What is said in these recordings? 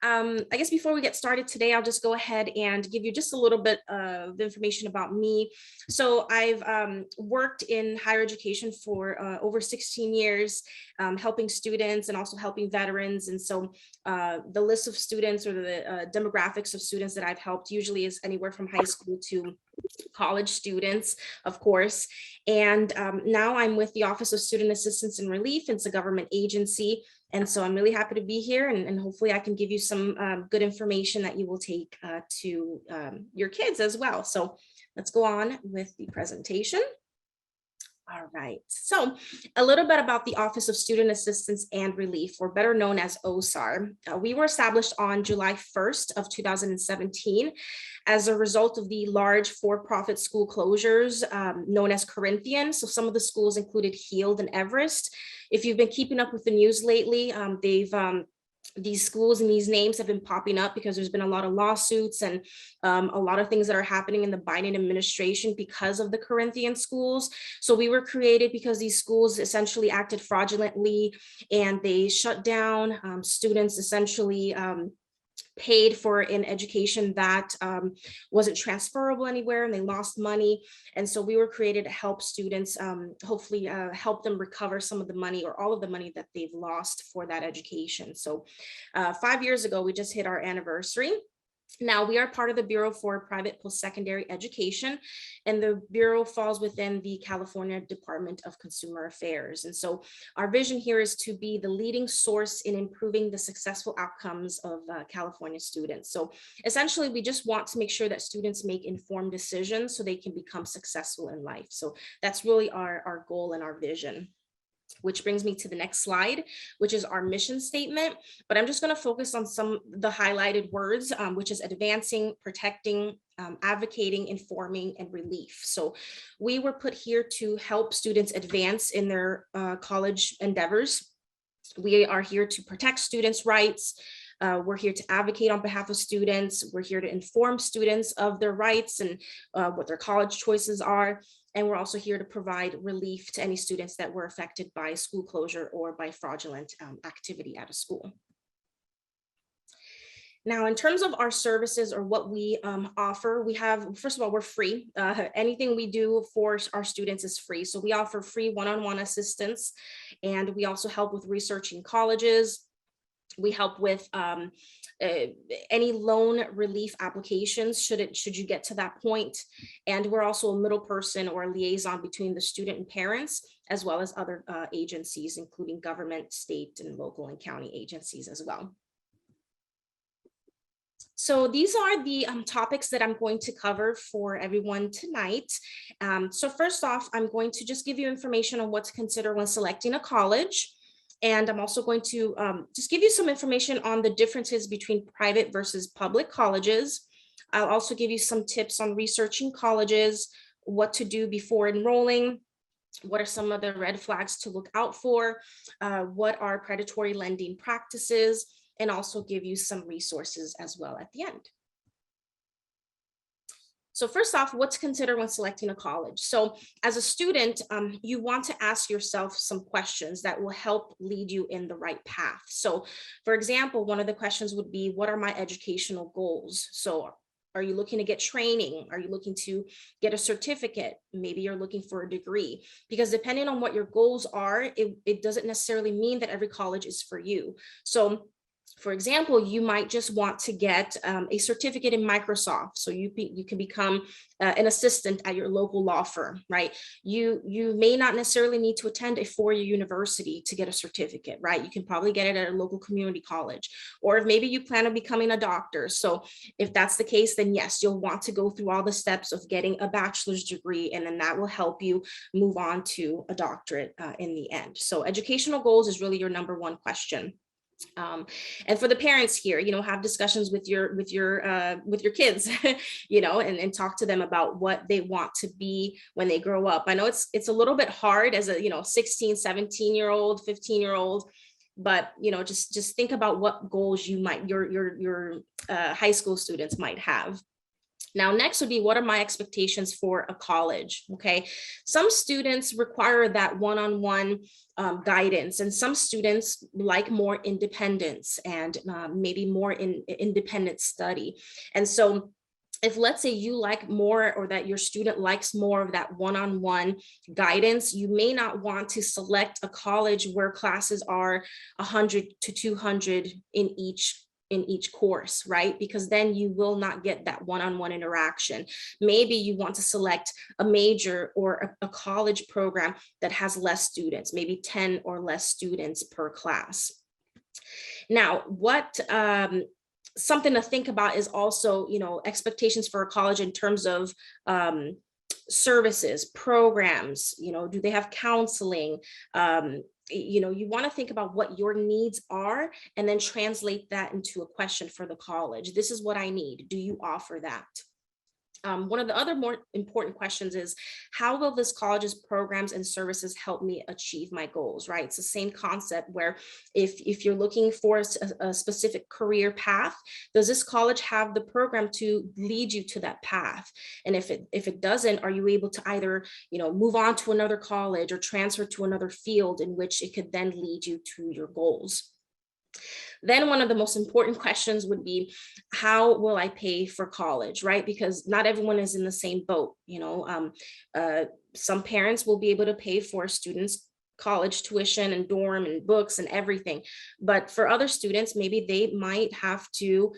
I guess before we get started today, I'll just go ahead and give you just a little bit of information about me. So I've worked in higher education for over 16 years, helping students and also helping veterans. And so the list of students or the demographics of students that I've helped usually is anywhere from high school to college students, of course. And now I'm with the Office of Student Assistance and Relief. It's a government agency. And so I'm really happy to be here, and hopefully I can give you some good information that you will take to your kids as well. So let's go on with the presentation. All right, so a little bit about the Office of Student Assistance and Relief, or better known as OSAR. We were established on July 1st of 2017 as a result of the large for-profit school closures known as Corinthian. So some of the schools included Heald and Everest. If you've been keeping up with the news lately, these schools and these names have been popping up because there's been a lot of lawsuits and a lot of things that are happening in the Biden administration because of the Corinthian schools. So we were created because these schools essentially acted fraudulently, and they shut down students essentially paid for an education that wasn't transferable anywhere, and they lost money. And so we were created to help students, hopefully help them recover some of the money or all of the money that they've lost for that education. So 5 years ago, we just hit our anniversary. Now, we are part of the Bureau for Private Post-Secondary Education, and the Bureau falls within the California Department of Consumer Affairs. And so our vision here is to be the leading source in improving the successful outcomes of California students. So essentially, we just want to make sure that students make informed decisions so they can become successful in life. So that's really our goal and our vision. Which brings me to the next slide, which is our mission statement. But I'm just going to focus on some of the highlighted words, which is advancing, protecting, advocating, informing, and relief. So we were put here to help students advance in their college endeavors. We are here to protect students' rights. We're here to advocate on behalf of students. We're here to inform students of their rights and what their college choices are. And we're also here to provide relief to any students that were affected by school closure or by fraudulent activity at a school. Now, in terms of our services or what we offer, we have, first of all, we're free. Anything we do for our students is free. So we offer free one-on-one assistance, and we also help with researching colleges. We help with any loan relief applications should you get to that point. And we're also a middle person or a liaison between the student and parents, as well as other agencies, including government, state, and local and county agencies as well. So these are the topics that I'm going to cover for everyone tonight. So first off, I'm going to just give you information on what to consider when selecting a college. And I'm also going to just give you some information on the differences between private versus public colleges. I'll also give you some tips on researching colleges, what to do before enrolling, what are some of the red flags to look out for, what are predatory lending practices, and also give you some resources as well at the end. So first off, what to consider when selecting a college. So as a student, you want to ask yourself some questions that will help lead you in the right path. So for example, one of the questions would be, what are my educational goals? So are you looking to get training? Are you looking to get a certificate? Maybe you're looking for a degree, because depending on what your goals are, it doesn't necessarily mean that every college is for you. So for example, you might just want to get a certificate in Microsoft, so you can become an assistant at your local law firm, right? You may not necessarily need to attend a four-year university to get a certificate, right? You can probably get it at a local community college, or if maybe you plan on becoming a doctor. So if that's the case, then yes, you'll want to go through all the steps of getting a bachelor's degree, and then that will help you move on to a doctorate in the end. So educational goals is really your number one question. And for the parents here, have discussions with your kids, and talk to them about what they want to be when they grow up. I know it's a little bit hard as a 16, 17-year-old, 15-year-old, but just think about what goals your high school students might have. Now, next would be, what are my expectations for a college? Okay, some students require that one-on-one guidance, and some students like more independence and maybe more independent study. And so if, let's say, you like more, or that your student likes more of that one-on-one guidance, you may not want to select a college where classes are 100 to 200 in each course, right? Because then you will not get that one-on-one interaction. Maybe you want to select a major or a college program that has less students, maybe 10 or less students per class. Now, what something to think about is also, expectations for a college in terms of services, programs, do they have counseling? You want to think about what your needs are and then translate that into a question for the college. This is what I need. Do you offer that? One of the other more important questions is, how will this college's programs and services help me achieve my goals, right? It's the same concept where if you're looking for a specific career path, does this college have the program to lead you to that path? And if it doesn't, are you able to either, move on to another college or transfer to another field in which it could then lead you to your goals? Then one of the most important questions would be, how will I pay for college, right? Because not everyone is in the same boat. Some parents will be able to pay for students' college tuition and dorm and books and everything. But for other students, maybe they might have to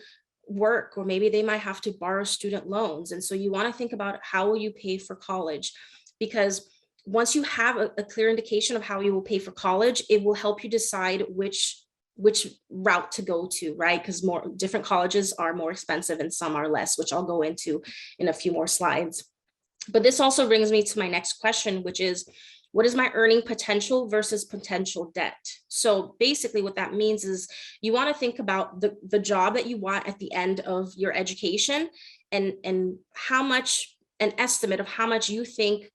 work, or maybe they might have to borrow student loans. And so you want to think about, how will you pay for college? Because once you have a clear indication of how you will pay for college, it will help you decide which route to go to, right? Because more different colleges are more expensive and some are less, which I'll go into in a few more slides. But this also brings me to my next question, which is, what is my earning potential versus potential debt? So basically what that means is, you want to think about the job that you want at the end of your education, and how much, an estimate of how much you think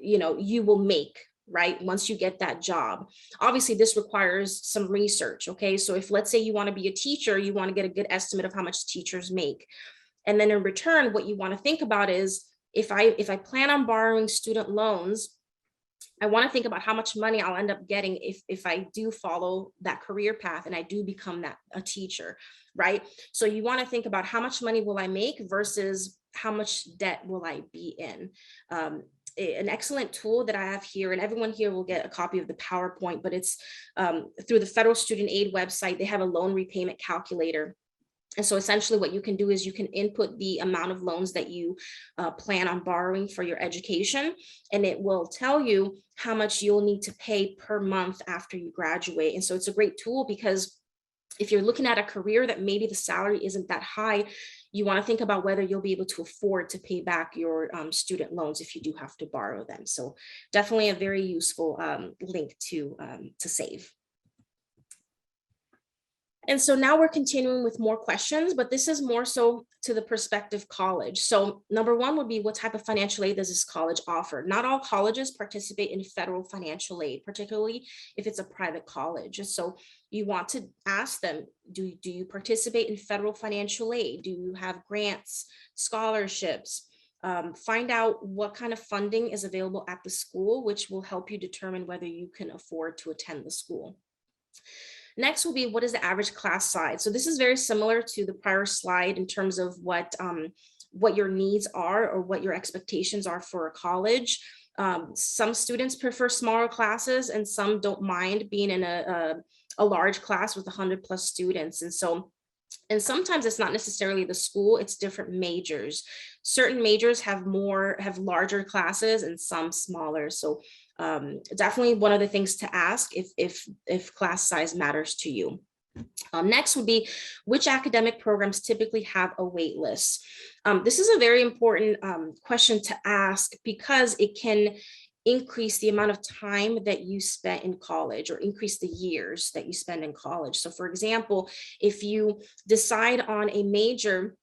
you will make, right, once you get that job. Obviously, this requires some research, okay? So if, let's say, you want to be a teacher, you want to get a good estimate of how much teachers make. And then in return, what you want to think about is, if I plan on borrowing student loans, I want to think about how much money I'll end up getting if I do follow that career path and I do become a teacher, right? So you want to think about, how much money will I make versus how much debt will I be in? An excellent tool that I have here, and everyone here will get a copy of the PowerPoint, but it's through the Federal Student Aid website. They have a loan repayment calculator. And so essentially what you can do is, you can input the amount of loans that you plan on borrowing for your education, and it will tell you how much you'll need to pay per month after you graduate. And so it's a great tool, because if you're looking at a career that maybe the salary isn't that high, you want to think about whether you'll be able to afford to pay back your student loans if you do have to borrow them. So definitely a very useful link to save. And so now we're continuing with more questions, but this is more so to the prospective college. So number one would be, what type of financial aid does this college offer? Not all colleges participate in federal financial aid, particularly if it's a private college. So you want to ask them, do you participate in federal financial aid? Do you have grants, scholarships? Find out what kind of funding is available at the school, which will help you determine whether you can afford to attend the school. Next will be, what is the average class size? So this is very similar to the prior slide in terms of what your needs are, or what your expectations are for a college. Some students prefer smaller classes, and some don't mind being in a large class with 100+ students. And sometimes it's not necessarily the school, it's different majors. Certain majors have larger classes and some smaller. So definitely one of the things to ask if class size matters to you. Next would be, which academic programs typically have a wait list? This is a very important question to ask, because it can increase the amount of time that you spent in college, or increase the years that you spend in college. So for example, if you decide on a major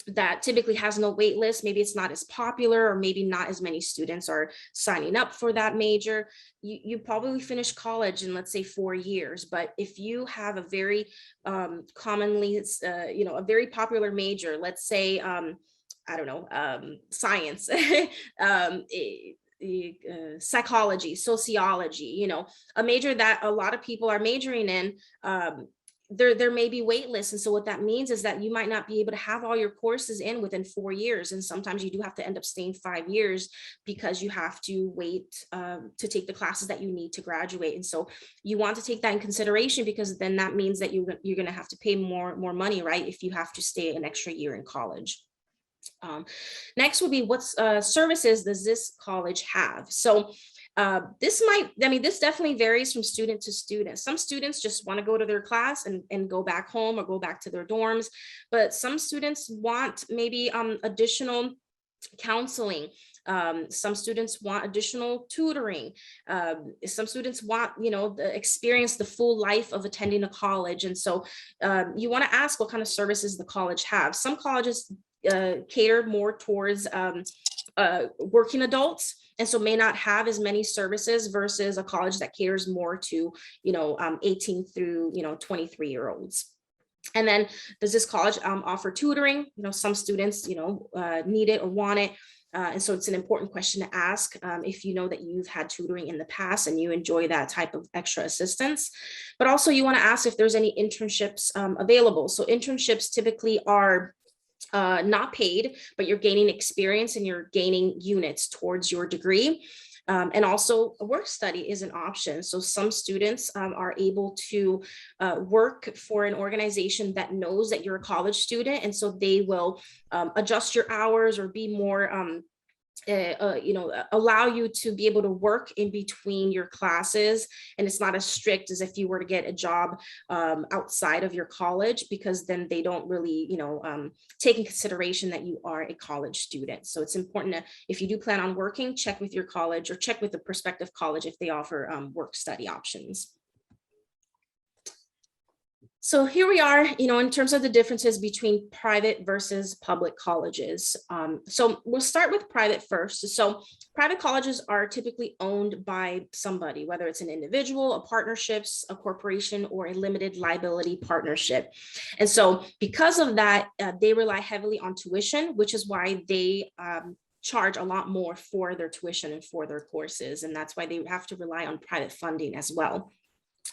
that typically has no wait list, maybe it's not as popular, or maybe not as many students are signing up for that major, you probably finish college in, let's say, 4 years. But if you have a very commonly, a very popular major, let's say I don't know, science, um, psychology, sociology, a major that a lot of people are majoring in. There may be wait lists. And so what that means is that you might not be able to have all your courses in within 4 years. And sometimes you do have to end up staying 5 years because you have to wait to take the classes that you need to graduate. And so you want to take that in consideration, because then that means that you're going to have to pay more money, right? If you have to stay an extra year in college. Next would be, what services does this college have? So this definitely varies from student to student. Some students just want to go to their class and go back home or go back to their dorms, but some students want maybe additional counseling. Some students want additional tutoring. Some students want, experience the full life of attending a college. And so you want to ask what kind of services the college have. Some colleges cater more towards working adults, and so may not have as many services versus a college that caters more to 18 through 23-year-olds. And then, does this college offer tutoring? Some students need it or want it. And so it's an important question to ask if you know that you've had tutoring in the past and you enjoy that type of extra assistance. But also you want to ask if there's any internships available. So internships typically are not paid, but you're gaining experience and you're gaining units towards your degree. And also a work study is an option. So some students are able to work for an organization that knows that you're a college student. And so they will adjust your hours or be more allow you to be able to work in between your classes, and it's not as strict as if you were to get a job outside of your college, because then they don't really take in consideration that you are a college student. So it's important to, if you do plan on working, check with your college or check with the prospective college if they offer work study options. So here we are, in terms of the differences between private versus public colleges. So we'll start with private first. So private colleges are typically owned by somebody, whether it's an individual, a partnerships, a corporation, or a limited liability partnership. And so because of that, they rely heavily on tuition, which is why they charge a lot more for their tuition and for their courses. And that's why they have to rely on private funding as well.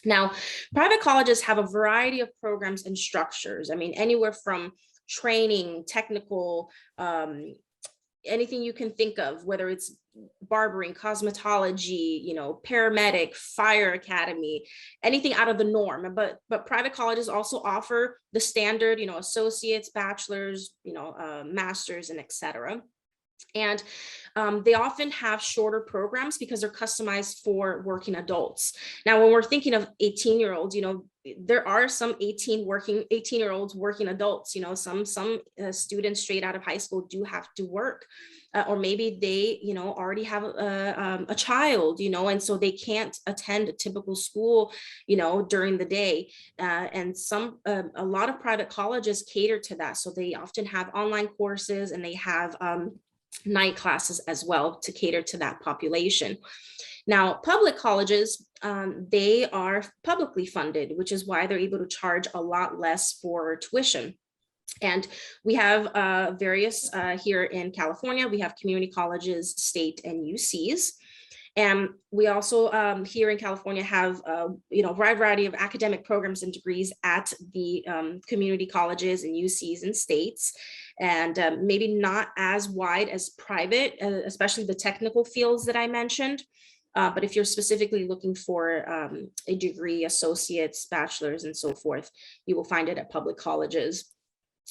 Now, private colleges have a variety of programs and structures. I mean, anywhere from training, technical, anything you can think of, whether it's barbering, cosmetology, paramedic, fire academy, anything out of the norm. But private colleges also offer the standard, associates, bachelors, masters, and etc. And they often have shorter programs because they're customized for working adults. Now, when we're thinking of 18-year-olds, there are some 18-year-olds working adults. Some students straight out of high school do have to work, or maybe they, already have a child, and so they can't attend a typical school, during the day. And a lot of private colleges cater to that. So they often have online courses, and they have night classes as well to cater to that population. Now, public colleges, they are publicly funded, which is why they're able to charge a lot less for tuition. And we have various here in California. We have community colleges, state, and UCs. And we also here in California have a wide variety of academic programs and degrees at the community colleges and UCs and states, and maybe not as wide as private, especially the technical fields that I mentioned. But if you're specifically looking for a degree, associates, bachelors, and so forth, you will find it at public colleges.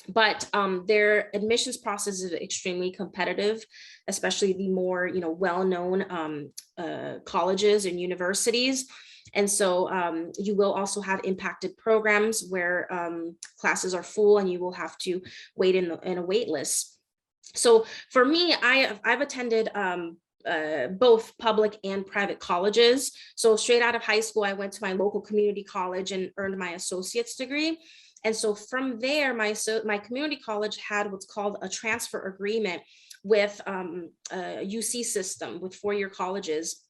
But their admissions process is extremely competitive, especially the more well-known colleges and universities. And so you will also have impacted programs where classes are full and you will have to wait in a wait list. So for me, I've attended both public and private colleges. So straight out of high school, I went to my local community college and earned my associate's degree. And so from there, my community college had what's called a transfer agreement with a UC system with four-year colleges.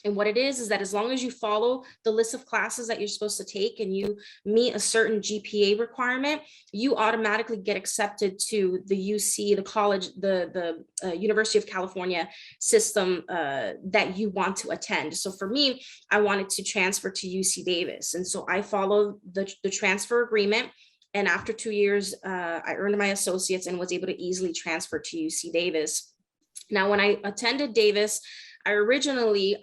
And what it is that as long as you follow the list of classes that you're supposed to take and you meet a certain GPA requirement, you automatically get accepted to the UC, the college, the University of California system that you want to attend. So for me, I wanted to transfer to UC Davis. And so I followed the transfer agreement. And after 2 years, I earned my associates and was able to easily transfer to UC Davis. Now, when I attended Davis, I originally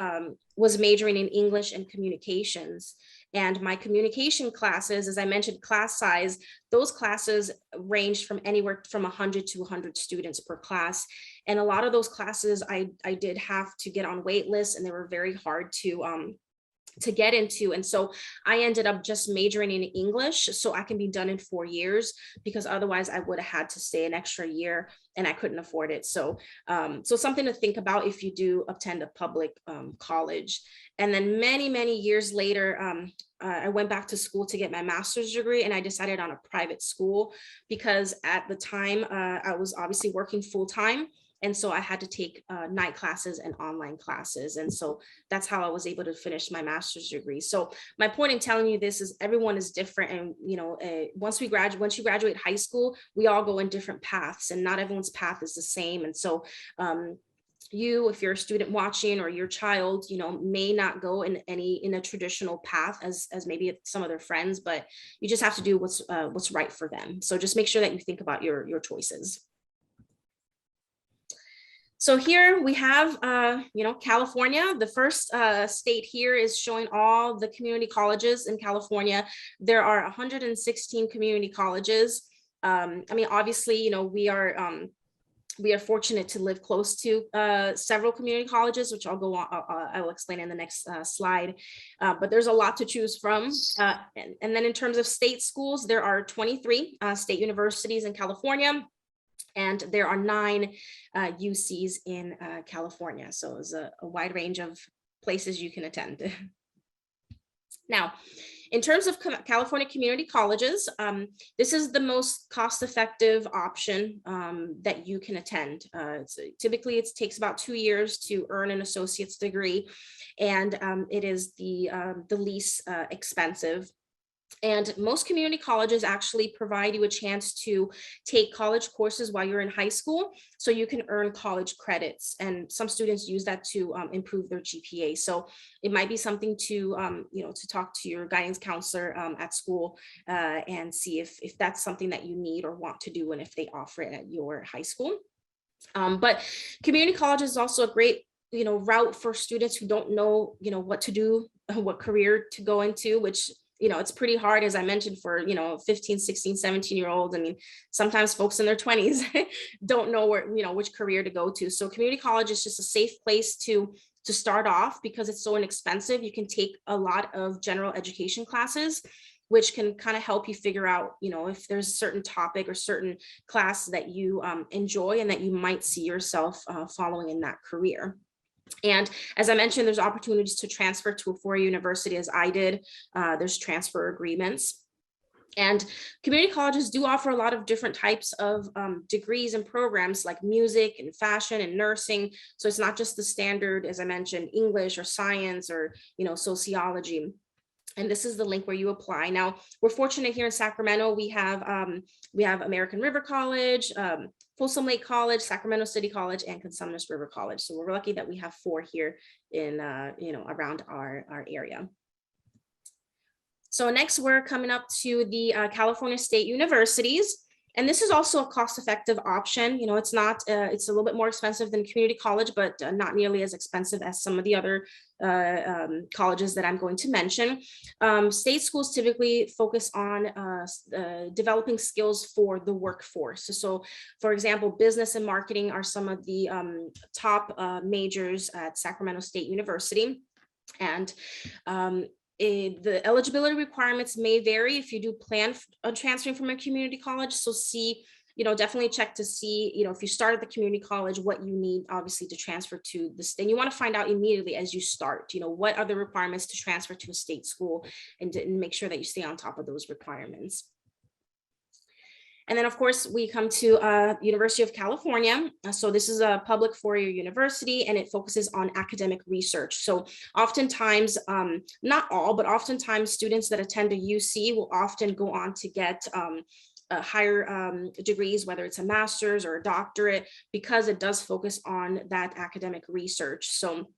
was majoring in English and communications. And my communication classes, as I mentioned, class size, those classes ranged from anywhere from 100 to 100 students per class. And a lot of those classes, I did have to get on wait lists, and they were very hard to get into. And so I ended up just majoring in English so I can be done in 4 years, because otherwise I would have had to stay an extra year and I couldn't afford it. So something to think about if you do attend a public college. And then many years later, I went back to school to get my master's degree, and I decided on a private school because at the time I was obviously working full time. And so I had to take night classes and online classes. And so that's how I was able to finish my master's degree. So my point in telling you this is everyone is different. And, once you graduate high school, we all go in different paths, and not everyone's path is the same. And so if you're a student watching, or your child, may not go in a traditional path as maybe some of their friends, but you just have to do what's right for them. So just make sure that you think about your choices. So here we have, California. The first state here is showing all the community colleges in California. There are 116 community colleges. Obviously, we are fortunate to live close to several community colleges, which I'll go on. I will explain in the next slide. But there's a lot to choose from. And then in terms of state schools, there are 23 state universities in California. And there are 9 UCs in California. So it's a wide range of places you can attend. Now, in terms of California community colleges, this is the most cost-effective option that you can attend. Typically, it takes about 2 years to earn an associate's degree, and it is the least expensive. And most community colleges actually provide you a chance to take college courses while you're in high school, so you can earn college credits. And some students use that to improve their GPA. So it might be something to talk to your guidance counselor at school and see if that's something that you need or want to do, and if they offer it at your high school. But community college is also a great route for students who don't know what to do, what career to go into, which it's pretty hard, as I mentioned, for 15, 16, 17-year-olds. Sometimes folks in their 20s don't know where which career to go to. So community college is just a safe place to start off, because it's so inexpensive. You can take a lot of general education classes, which can kind of help you figure out if there's a certain topic or certain class that you enjoy and that you might see yourself following in that career. And as I mentioned, there's opportunities to transfer to a 4-year university, as I did. There's transfer agreements. And community colleges do offer a lot of different types of degrees and programs, like music and fashion and nursing. So it's not just the standard, as I mentioned, English or science or sociology. And this is the link where you apply. Now, we're fortunate here in Sacramento. We have American River College, Folsom Lake College, Sacramento City College, and Cosumnes River College. So we're lucky that we have 4 here in around our area. So next, we're coming up to the California State Universities. And this is also a cost-effective option. It's not, it's a little bit more expensive than community college, but not nearly as expensive as some of the other colleges that I'm going to mention. State schools typically focus on developing skills for the workforce. So for example, business and marketing are some of the top majors at Sacramento State University. And the eligibility requirements may vary if you do plan on transferring from a community college. So definitely check to see, if you start at the community college, what you need obviously to transfer to the state. You want to find out immediately as you start, what are the requirements to transfer to a state school, and make sure that you stay on top of those requirements. And then, of course, we come to University of California. So this is a public four-year university, and it focuses on academic research. So oftentimes, not all, but oftentimes students that attend a UC will often go on to get higher degrees, whether it's a master's or a doctorate, because it does focus on that academic research. So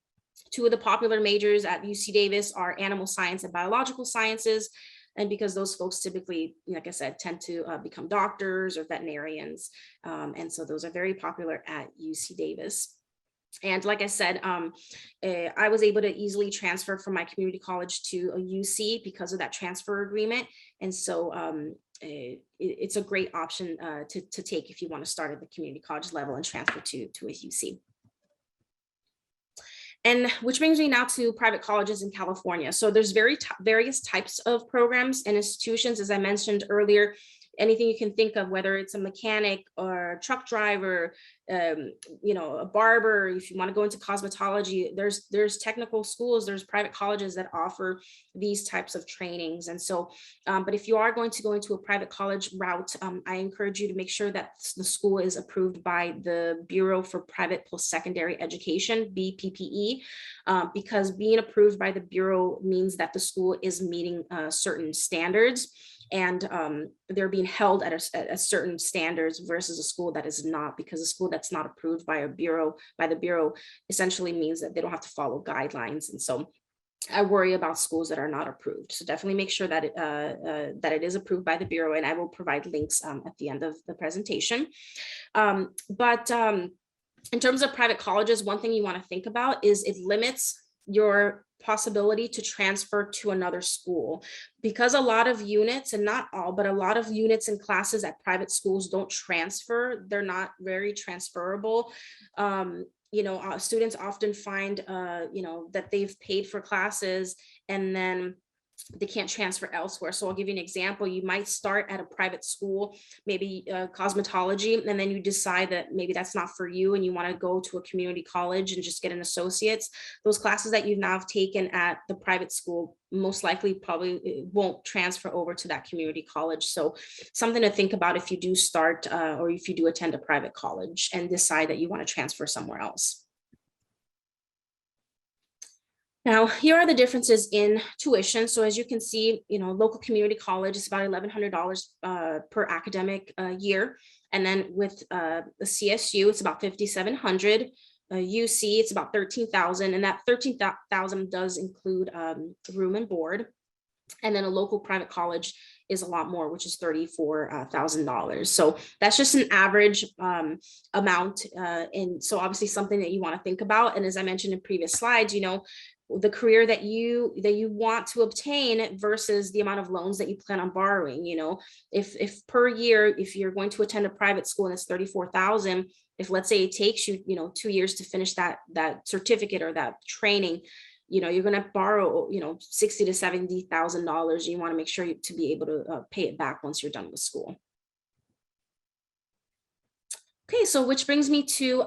two of the popular majors at UC Davis are animal science and biological sciences. And because those folks typically, like I said, tend to become doctors or veterinarians. And so those are very popular at UC Davis. And like I said, I was able to easily transfer from my community college to a UC because of that transfer agreement. And so it's a great option to take if you want to start at the community college level and transfer to a UC. And which brings me now to private colleges in California. So there's various types of programs and institutions, as I mentioned earlier. Anything you can think of, whether it's a mechanic or a truck driver, a barber, if you want to go into cosmetology, there's technical schools, there's private colleges that offer these types of trainings. And so, but if you are going to go into a private college route, I encourage you to make sure that the school is approved by the Bureau for Private Post-Secondary Education, BPPE, because being approved by the Bureau means that the school is meeting certain standards, and they're being held at a certain standards versus a school that is not, because a school that's not approved by the Bureau essentially means that they don't have to follow guidelines. And so I worry about schools that are not approved. So definitely make sure that it is approved by the Bureau, and I will provide links at the end of the presentation. But in terms of private colleges, one thing you want to think about is it limits your possibility to transfer to another school, because a lot of units, and not all, but a lot of units and classes at private schools don't transfer. They're not very transferable. Students often find, that they've paid for classes and then they can't transfer elsewhere. So I'll give you an example. You might start at a private school, maybe cosmetology, and then you decide that maybe that's not for you and you want to go to a community college and just get an associate's. Those classes that you've now taken at the private school most likely probably won't transfer over to that community college. So something to think about if you do start or if you do attend a private college and decide that you want to transfer somewhere else. Now, here are the differences in tuition. So as you can see, local community college is about $1,100 per academic year. And then with the CSU, it's about $5,700. UC, it's about $13,000. And that $13,000 does include room and board. And then a local private college is a lot more, which is $34,000. So that's just an average amount. And so obviously something that you want to think about. And as I mentioned in previous slides, the career that you want to obtain versus the amount of loans that you plan on borrowing. If per year, if you're going to attend a private school and it's $34,000, if let's say it takes you 2 years to finish that certificate or that training, you're going to borrow $60,000 to $70,000. You want to make sure to be able to pay it back once you're done with school. Okay, so which brings me to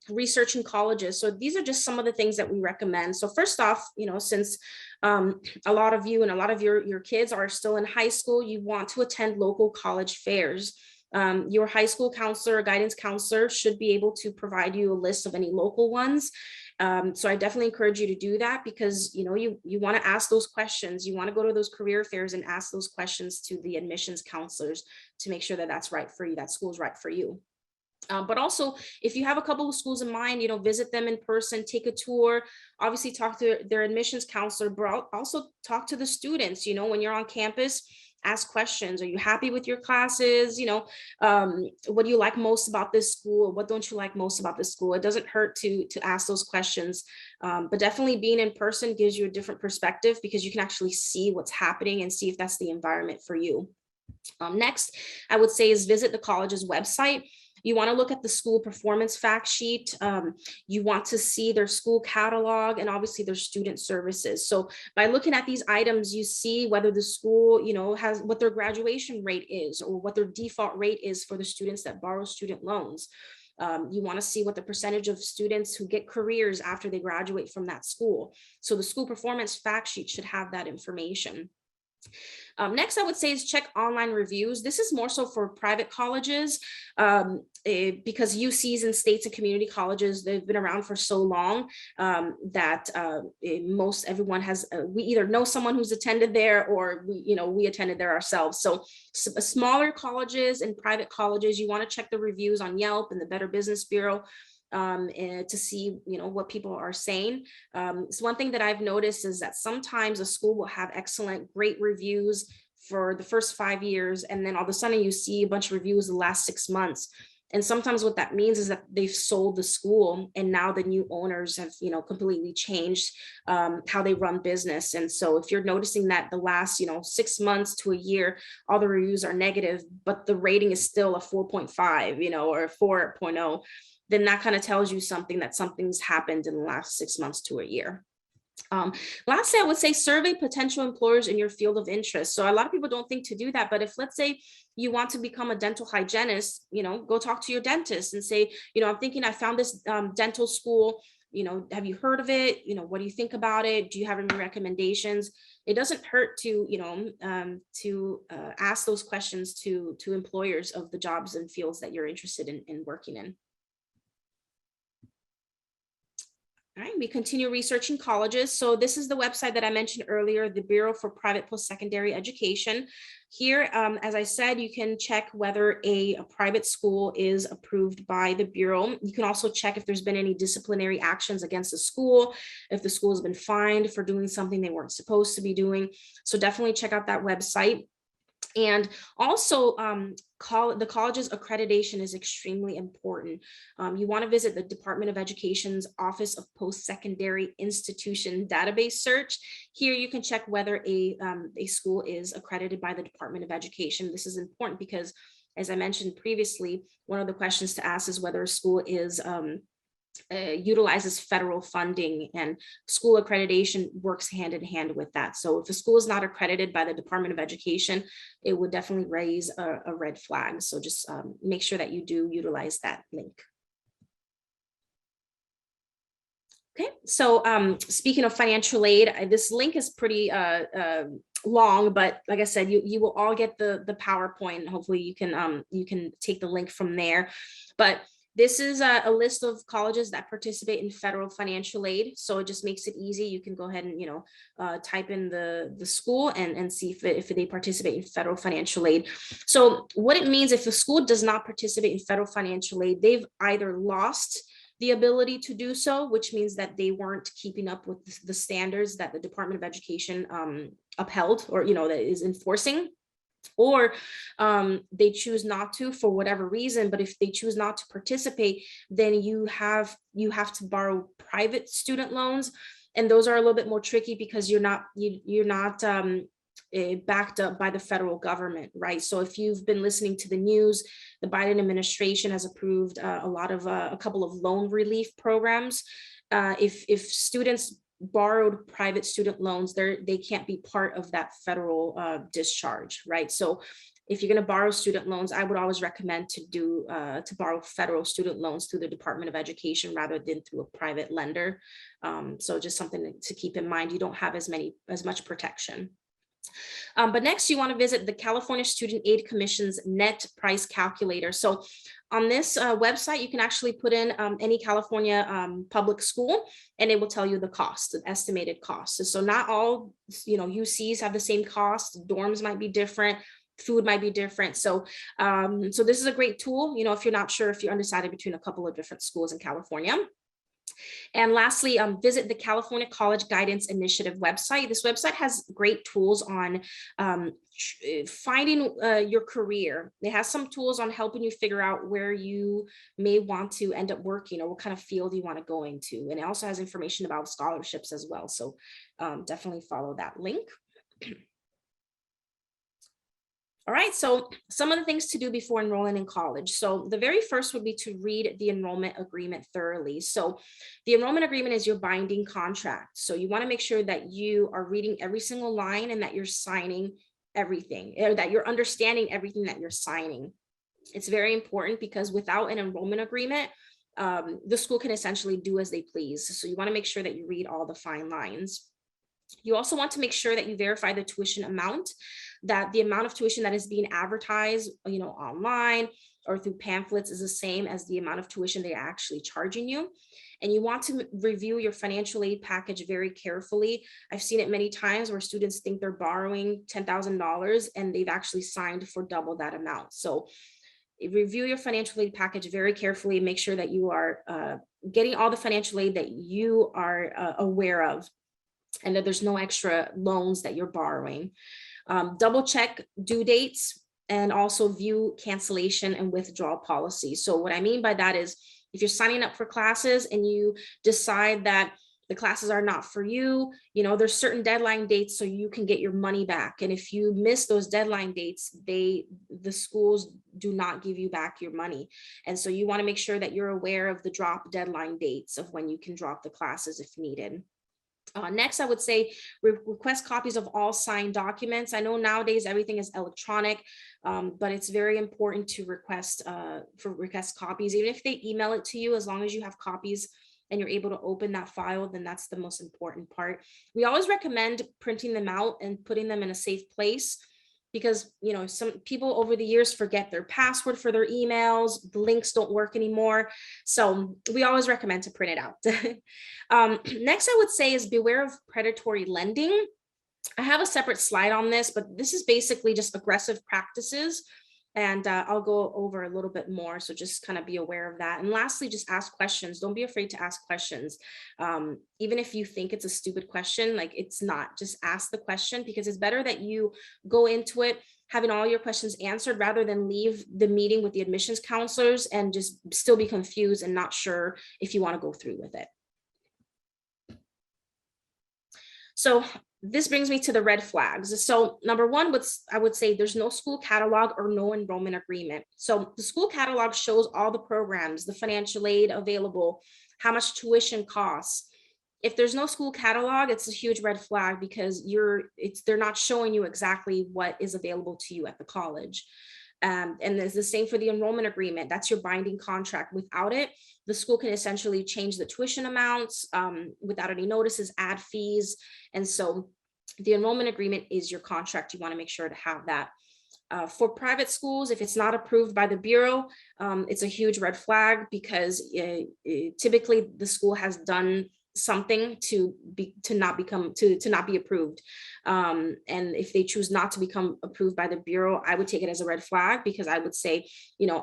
research in colleges. So these are just some of the things that we recommend. So first off, since a lot of you and a lot of your kids are still in high school, you want to attend local college fairs. Your high school counselor or guidance counselor should be able to provide you a list of any local ones. So I definitely encourage you to do that, because you want to ask those questions. You want to go to those career fairs and ask those questions to the admissions counselors to make sure that that's right for you, that school's right for you. But also, if you have a couple of schools in mind, visit them in person, take a tour, obviously talk to their admissions counselor, but also talk to the students. When you're on campus, ask questions. Are you happy with your classes? What do you like most about this school? What don't you like most about this school? It doesn't hurt to ask those questions, but definitely being in person gives you a different perspective, because you can actually see what's happening and see if that's the environment for you. Next, I would say, is visit the college's website. You want to look at the school performance fact sheet. You want to see their school catalog and obviously their student services. So by looking at these items, you see whether the school, has what their graduation rate is, or what their default rate is for the students that borrow student loans. You want to see what the percentage of students who get careers after they graduate from that school. So the school performance fact sheet should have that information. Next, I would say is check online reviews. This is more so for private colleges because UCs and states and community colleges, they've been around for so long that most everyone has, we either know someone who's attended there or we attended there ourselves. So smaller colleges and private colleges, you want to check the reviews on Yelp and the Better Business Bureau and to see, what people are saying. So one thing that I've noticed is that sometimes a school will have excellent, great reviews for the first 5 years, and then all of a sudden you see a bunch of reviews the last 6 months. And sometimes what that means is that they've sold the school, and now the new owners have, completely changed how they run business. And so if you're noticing that the last, 6 months to a year, all the reviews are negative, but the rating is still a 4.5, or a 4.0, then that kind of tells you something, that something's happened in the last 6 months to a year. Lastly, I would say survey potential employers in your field of interest. So a lot of people don't think to do that, but if, let's say, you want to become a dental hygienist, go talk to your dentist and say, I'm thinking I found this dental school, have you heard of it? What do you think about it? Do you have any recommendations? It doesn't hurt to, ask those questions to employers of the jobs and fields that you're interested in working in. All right, we continue researching colleges. So this is the website that I mentioned earlier, the Bureau for Private Post-Secondary Education. Here, as I said, you can check whether a private school is approved by the Bureau. You can also check if there's been any disciplinary actions against the school, if the school has been fined for doing something they weren't supposed to be doing. So definitely check out that website. And also, the college's accreditation is extremely important. You want to visit the Department of Education's Office of Post-Secondary Institution Database Search. Here you can check whether a school is accredited by the Department of Education. This is important because, as I mentioned previously, one of the questions to ask is whether a school is utilizes federal funding, and school accreditation works hand in hand with that. So if a school is not accredited by the Department of Education, it would definitely raise a red flag. So just make sure that you do utilize that link. Okay, so speaking of financial aid, this link is pretty long, but like I said, you will all get the PowerPoint. Hopefully you can take the link from there. But this is a list of colleges that participate in federal financial aid. So it just makes it easy. You can go ahead and, type in the school and see if they participate in federal financial aid. So what it means, if a school does not participate in federal financial aid, they've either lost the ability to do so, which means that they weren't keeping up with the standards that the Department of Education upheld, or, that is enforcing, or they choose not to for whatever reason. But if they choose not to participate, then you have to borrow private student loans, and those are a little bit more tricky because you're not backed up by the federal government, right? So if you've been listening to the news, the Biden administration has approved a couple of loan relief programs. If students borrowed private student loans, they can't be part of that federal discharge, right? So if you're going to borrow student loans, I would always recommend to borrow federal student loans through the Department of Education rather than through a private lender. So just something to keep in mind. You don't have as much protection. But next, you want to visit the California Student Aid Commission's net price calculator. So on this website, you can actually put in any California public school, and it will tell you the cost, the estimated cost. So not all, UCs have the same cost. Dorms might be different. Food might be different. So this is a great tool, if you're not sure, if you're undecided between a couple of different schools in California. And lastly, visit the California College Guidance Initiative website. This website has great tools on finding your career. It has some tools on helping you figure out where you may want to end up working, or what kind of field you want to go into. And it also has information about scholarships as well. So definitely follow that link. All right, so some of the things to do before enrolling in college. So the very first would be to read the enrollment agreement thoroughly. So the enrollment agreement is your binding contract. So you want to make sure that you are reading every single line and that you're signing everything, or that you're understanding everything that you're signing. It's very important because without an enrollment agreement, the school can essentially do as they please. So you want to make sure that you read all the fine lines. You also want to make sure that you verify the tuition amount, that the amount of tuition that is being advertised, online or through pamphlets is the same as the amount of tuition they're actually charging you. And you want to review your financial aid package very carefully. I've seen it many times where students think they're borrowing $10,000 and they've actually signed for double that amount. So review your financial aid package very carefully. Make sure that you are getting all the financial aid that you are aware of, and that there's no extra loans that you're borrowing. Double check due dates, and also view cancellation and withdrawal policies. So what I mean by that is, if you're signing up for classes and you decide that the classes are not for you, there's certain deadline dates so you can get your money back. And if you miss those deadline dates, the schools do not give you back your money. And so you want to make sure that you're aware of the drop deadline dates of when you can drop the classes if needed. Next, I would say request copies of all signed documents. I know nowadays everything is electronic, but it's very important to request copies, even if they email it to you. As long as you have copies and you're able to open that file, then that's the most important part. We always recommend printing them out and putting them in a safe place, because some people over the years forget their password for their emails, the links don't work anymore. So we always recommend to print it out. Next, I would say is beware of predatory lending. I have a separate slide on this, but this is basically just aggressive practices. And I'll go over a little bit more. So just kind of be aware of that. And lastly, just ask questions. Don't be afraid to ask questions. Even if you think it's a stupid question, like it's not, just ask the question, because it's better that you go into it having all your questions answered rather than leave the meeting with the admissions counselors and just still be confused and not sure if you want to go through with it. So this brings me to the red flags. So number one, I would say there's no school catalog or no enrollment agreement. So the school catalog shows all the programs, the financial aid available, how much tuition costs. If there's no school catalog, it's a huge red flag, because they're not showing you exactly what is available to you at the college. And there's the same for the enrollment agreement. That's your binding contract. Without it, the school can essentially change the tuition amounts without any notices, add fees. And so the enrollment agreement is your contract. You want to make sure to have that. For private schools, if it's not approved by the Bureau, it's a huge red flag, because typically the school has done something to not be approved, and if they choose not to become approved by the Bureau, I would take it as a red flag, because I would say,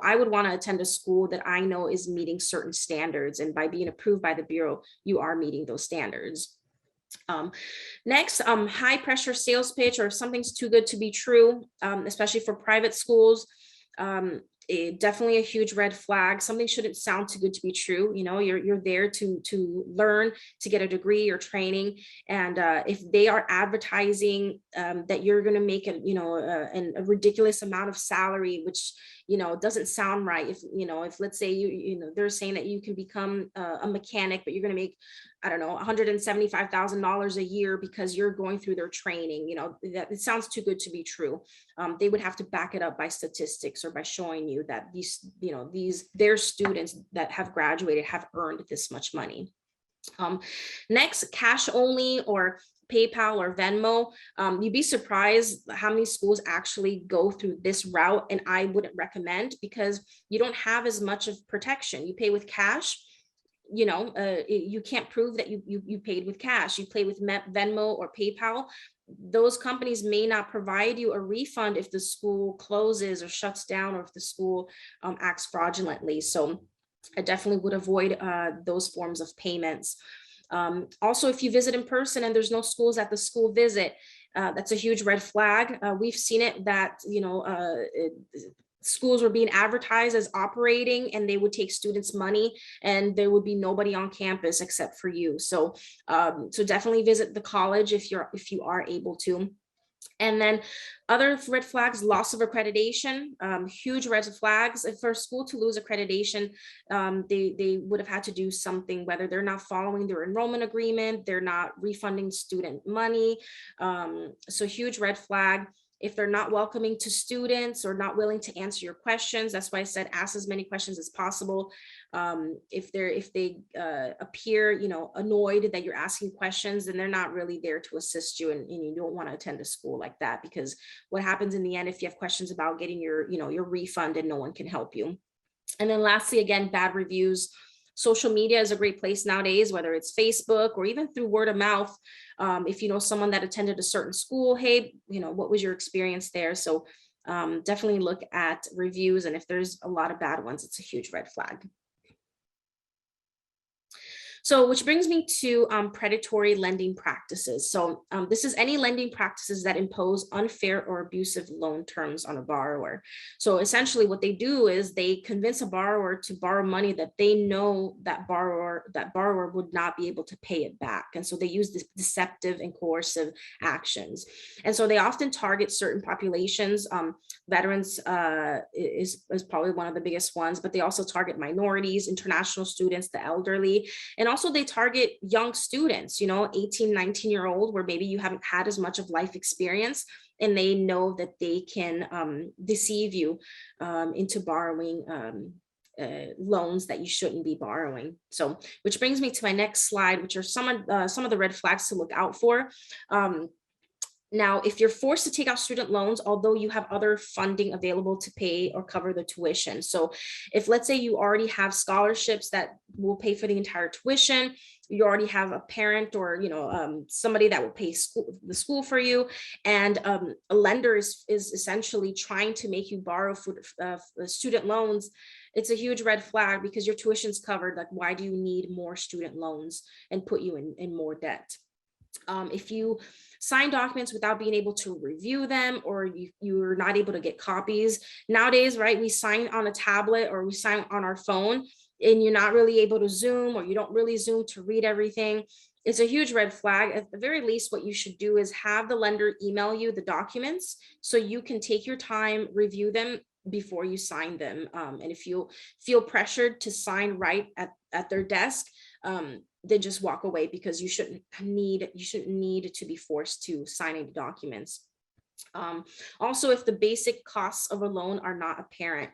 I would want to attend a school that I know is meeting certain standards, and by being approved by the Bureau, you are meeting those standards. Next, high pressure sales pitch, or if something's too good to be true, especially for private schools. Definitely a huge red flag. Something shouldn't sound too good to be true. You're there to learn, to get a degree or training. And if they are advertising that you're going to make a ridiculous amount of salary, which doesn't sound right. If let's say they're saying that you can become a mechanic, but you're going to make, I don't know, $175,000 a year because you're going through their training, that it sounds too good to be true. They would have to back it up by statistics or by showing you that their students that have graduated have earned this much money. Next, cash only or PayPal or Venmo. You'd be surprised how many schools actually go through this route, and I wouldn't recommend, because you don't have as much of protection. You pay with cash, you can't prove that you paid with cash. You pay with Venmo or PayPal, those companies may not provide you a refund if the school closes or shuts down, or if the school acts fraudulently. So I definitely would avoid those forms of payments. Also, if you visit in person and there's no schools at the school visit, that's a huge red flag. We've seen it that, schools were being advertised as operating, and they would take students' money, and there would be nobody on campus except for you. So, so definitely visit the college if you are able to. And then other red flags, loss of accreditation, huge red flags. If for a school to lose accreditation, they would have had to do something, whether they're not following their enrollment agreement, they're not refunding student money. So huge red flag. If they're not welcoming to students or not willing to answer your questions, that's why I said ask as many questions as possible. If they appear, annoyed that you're asking questions, then they're not really there to assist you, and you don't want to attend a school like that, because what happens in the end, if you have questions about getting your refund, and no one can help you. And then lastly, again, bad reviews. Social media is a great place nowadays, whether it's Facebook or even through word of mouth. If you know someone that attended a certain school, hey, what was your experience there? So definitely look at reviews. And if there's a lot of bad ones, it's a huge red flag. So which brings me to predatory lending practices. So this is any lending practices that impose unfair or abusive loan terms on a borrower. So essentially what they do is they convince a borrower to borrow money that they know that borrower would not be able to pay it back. And so they use this deceptive and coercive actions. And so they often target certain populations. Veterans is probably one of the biggest ones, but they also target minorities, international students, the elderly, and also they target young students, 18, 19-year-old, where maybe you haven't had as much of life experience, and they know that they can deceive you into borrowing loans that you shouldn't be borrowing. So, which brings me to my next slide, which are some of the red flags to look out for. Now, if you're forced to take out student loans, although you have other funding available to pay or cover the tuition. So if, let's say, you already have scholarships that will pay for the entire tuition, you already have a parent or somebody that will pay the school for you, and a lender is essentially trying to make you borrow for student loans, it's a huge red flag, because your tuition's covered. Like, why do you need more student loans and put you in more debt? If you sign documents without being able to review them, or you're not able to get copies nowadays, right? We sign on a tablet or we sign on our phone, and you're not really able to Zoom, or you don't really Zoom to read everything. It's a huge red flag. At the very least, what you should do is have the lender email you the documents so you can take your time, review them before you sign them. And if you feel pressured to sign right at their desk, then just walk away, because you shouldn't need to be forced to sign any documents. Also, if the basic costs of a loan are not apparent,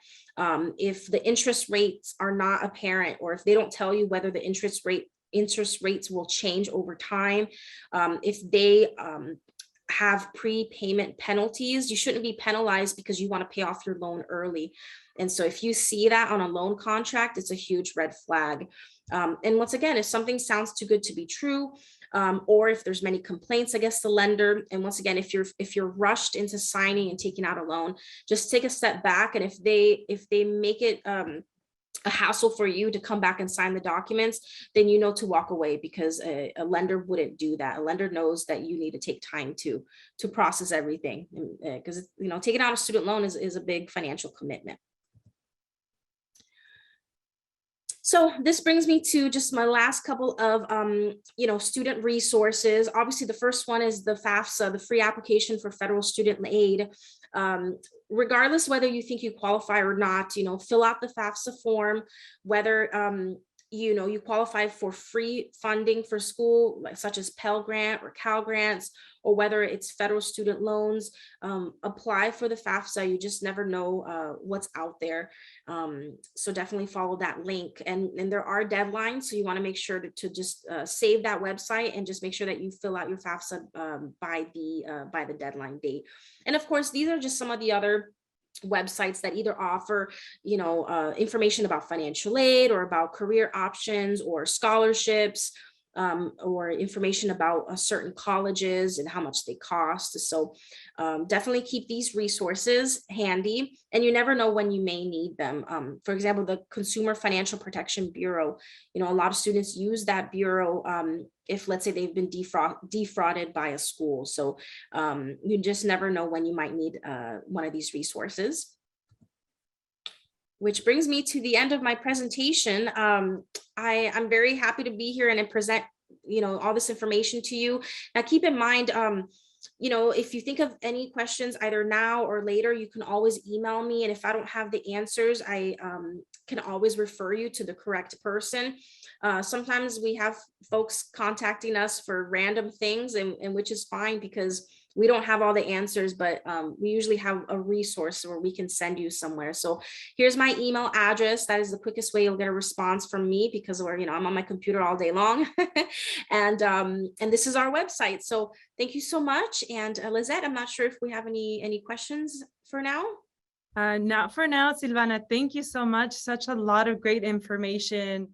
if the interest rates are not apparent, or if they don't tell you whether the interest rates will change over time, if they have prepayment penalties, you shouldn't be penalized because you want to pay off your loan early. And so if you see that on a loan contract, it's a huge red flag. And once again, if something sounds too good to be true, or if there's many complaints against the lender, and once again, if you're rushed into signing and taking out a loan, just take a step back. And if they make it a hassle for you to come back and sign the documents, then you know to walk away, because a lender wouldn't do that. A lender knows that you need to take time to process everything, because taking out a student loan is a big financial commitment. So this brings me to just my last couple of, student resources. Obviously, the first one is the FAFSA, the free application for federal student aid. Regardless whether you think you qualify or not, fill out the FAFSA form, whether you qualify for free funding for school, such as Pell Grant or Cal Grants, or whether it's federal student loans. Apply for the FAFSA. You just never know what's out there. So definitely follow that link. And there are deadlines, so you want to make sure to just save that website and just make sure that you fill out your FAFSA by the deadline date. And of course, these are just some of the other websites that either offer information about financial aid, or about career options, or scholarships, or information about certain colleges and how much they cost. So definitely keep these resources handy, and you never know when you may need them. For example, the Consumer Financial Protection Bureau, a lot of students use that bureau if, let's say, they've been defrauded by a school. So you just never know when you might need one of these resources. Which brings me to the end of my presentation. I'm very happy to be here and present, all this information to you. Now, keep in mind, if you think of any questions either now or later, you can always email me. And if I don't have the answers, I can always refer you to the correct person. Sometimes we have folks contacting us for random things, and which is fine, because we don't have all the answers, but we usually have a resource where we can send you somewhere. So here's my email address. That is the quickest way you'll get a response from me, because I'm on my computer all day long. And this is our website. So thank you so much. And Lizette, I'm not sure if we have any questions for now. Not for now, Silvana. Thank you so much. Such a lot of great information.